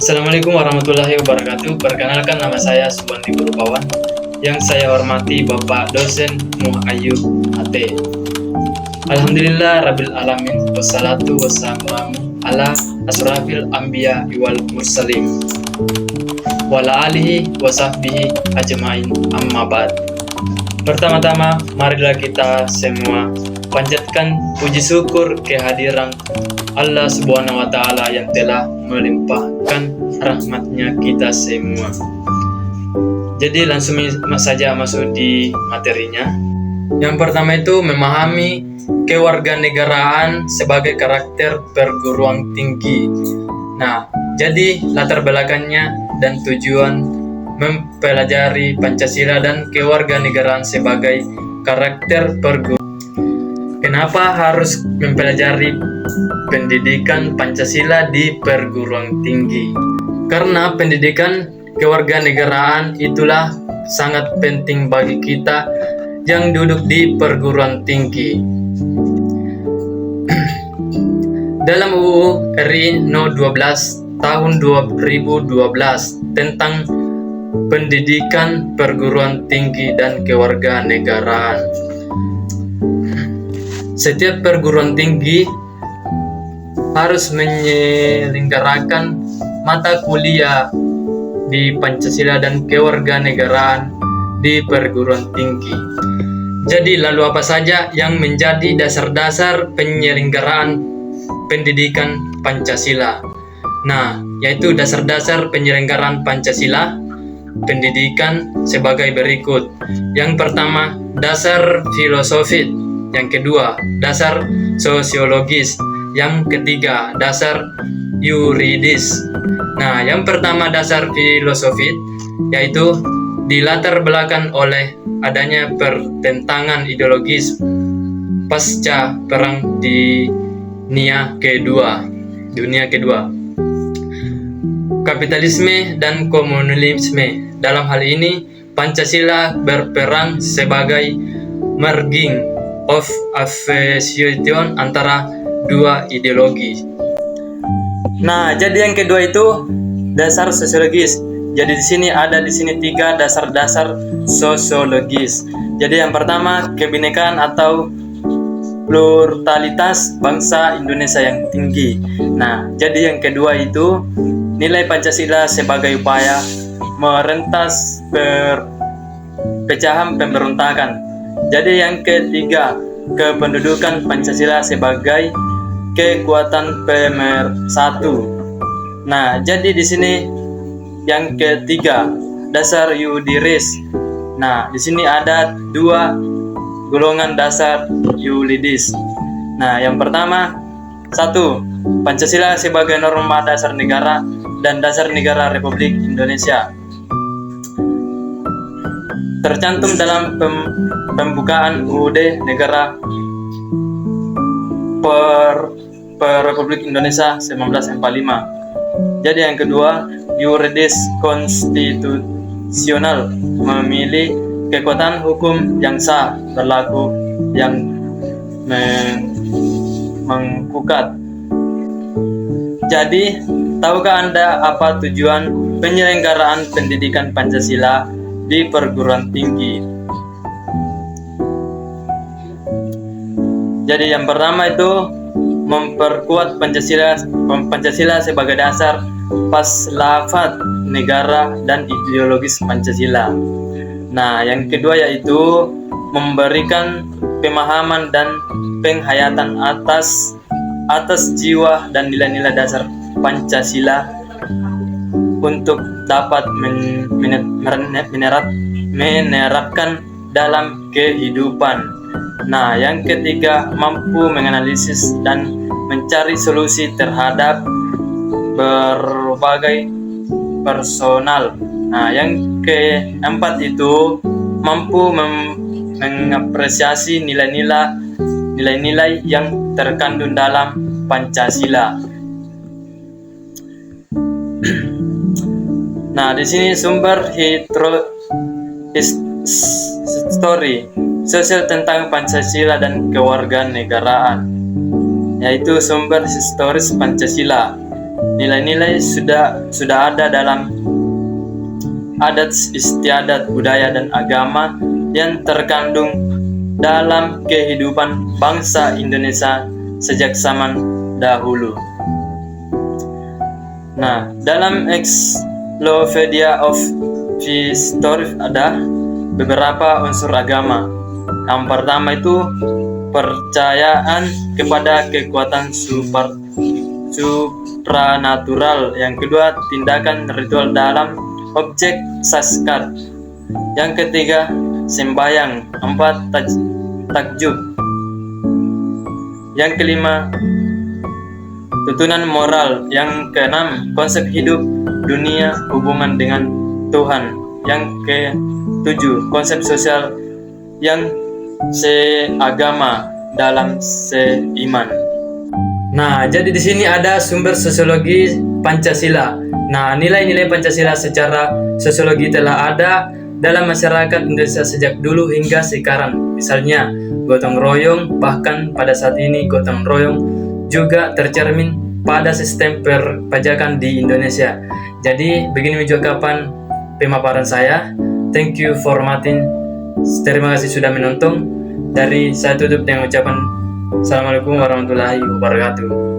Assalamualaikum warahmatullahi wabarakatuh. Perkenalkan, nama saya Subandi Gurupawan. Yang saya hormati Bapak Dosen Muh Ayub AT. Alhamdulillah Rabbil Alamin. Wassalatu wassalamu ala asrafil anbiya wal mursalin wala alihi wasahbihi ajmain, amma ba'd. Pertama-tama, marilah kita semua panjatkan puji syukur kehadiran Allah Subhanahu wa Ta'ala yang telah melimpahkan rahmatnya kita semua. Jadi langsung saja masuk di materinya. Yang pertama itu memahami kewarganegaraan sebagai karakter perguruan tinggi. Nah, jadi latar belakangnya dan tujuan mempelajari Pancasila dan kewarganegaraan sebagai karakter perguruan. Kenapa harus mempelajari pendidikan Pancasila di perguruan tinggi? Karena pendidikan kewarganegaraan itulah sangat penting bagi kita yang duduk di perguruan tinggi. Dalam UU RI No 12 tahun 2012 tentang pendidikan perguruan tinggi dan kewarganegaraan, setiap perguruan tinggi harus menyelenggarakan mata kuliah di Pancasila dan kewarganegaraan di perguruan tinggi. Jadi lalu apa saja yang menjadi dasar-dasar penyelenggaraan pendidikan Pancasila? Nah, yaitu dasar-dasar penyelenggaraan Pancasila pendidikan sebagai berikut. Yang pertama, dasar filosofis. Yang kedua, dasar sosiologis. Yang ketiga, dasar yuridis. Nah, yang pertama dasar filosofis, yaitu dilatar belakang oleh adanya pertentangan ideologis pasca Perang Dunia Kedua. Kapitalisme dan komunisme. Dalam hal ini, Pancasila berperan sebagai merging of affiliation antara dua ideologi. Nah, jadi yang kedua itu dasar sosiologis. Jadi di sini ada tiga dasar-dasar sosiologis. Jadi yang pertama, kebinekaan atau pluralitas bangsa Indonesia yang tinggi. Nah, jadi yang kedua itu nilai Pancasila sebagai upaya merentas perpecahan pemberontakan. Jadi yang ketiga, kependudukan Pancasila sebagai kekuatan pemersatu. Nah, jadi di sini yang ketiga, dasar yuridis. Nah, di sini ada dua golongan dasar yuridis. Nah, yang pertama, satu, Pancasila sebagai norma dasar negara dan dasar negara Republik Indonesia. Tercantum dalam pembukaan UUD Negara Republik Indonesia 1945. Jadi yang kedua, yuridis konstitusional, memilih kekuatan hukum yang sah, berlaku, yang mengukat. Jadi, tahukah Anda apa tujuan penyelenggaraan pendidikan Pancasila di perguruan tinggi? Jadi yang pertama itu memperkuat Pancasila sebagai dasar falsafat negara dan ideologis Pancasila. Nah, yang kedua yaitu memberikan pemahaman dan penghayatan atas jiwa dan nilai-nilai dasar Pancasila untuk dapat menerapkan dalam kehidupan. Nah, yang ketiga, mampu menganalisis dan mencari solusi terhadap berbagai personal. Nah, yang keempat itu mampu mengapresiasi nilai-nilai yang terkandung dalam Pancasila. Nah, di sini sumber history sosial tentang Pancasila dan kewarganegaraan, yaitu sumber historis Pancasila. nilai-nilai sudah ada dalam adat istiadat, budaya, dan agama yang terkandung dalam kehidupan bangsa Indonesia sejak zaman dahulu. Nah, dalam Encyclopedia of History ada beberapa unsur agama. Yang pertama itu percayaan kepada kekuatan supranatural. Yang kedua, tindakan ritual dalam objek saskar. Yang ketiga, sembahyang. 4, takjub. Yang kelima, tuntunan moral. Yang keenam, konsep hidup dunia, hubungan dengan Tuhan. Yang ketujuh, konsep sosial yang seagama dalam seiman. Nah, jadi di sini ada sumber sosiologi Pancasila. Nah, nilai-nilai Pancasila secara sosiologi telah ada dalam masyarakat Indonesia sejak dulu hingga sekarang. Misalnya, gotong royong, bahkan pada saat ini gotong royong juga tercermin pada sistem perpajakan di Indonesia. Jadi, begini ucapan pemaparan saya. Thank you for watching. Terima kasih sudah menonton. Dari saya tutup dengan ucapan Assalamualaikum warahmatullahi wabarakatuh.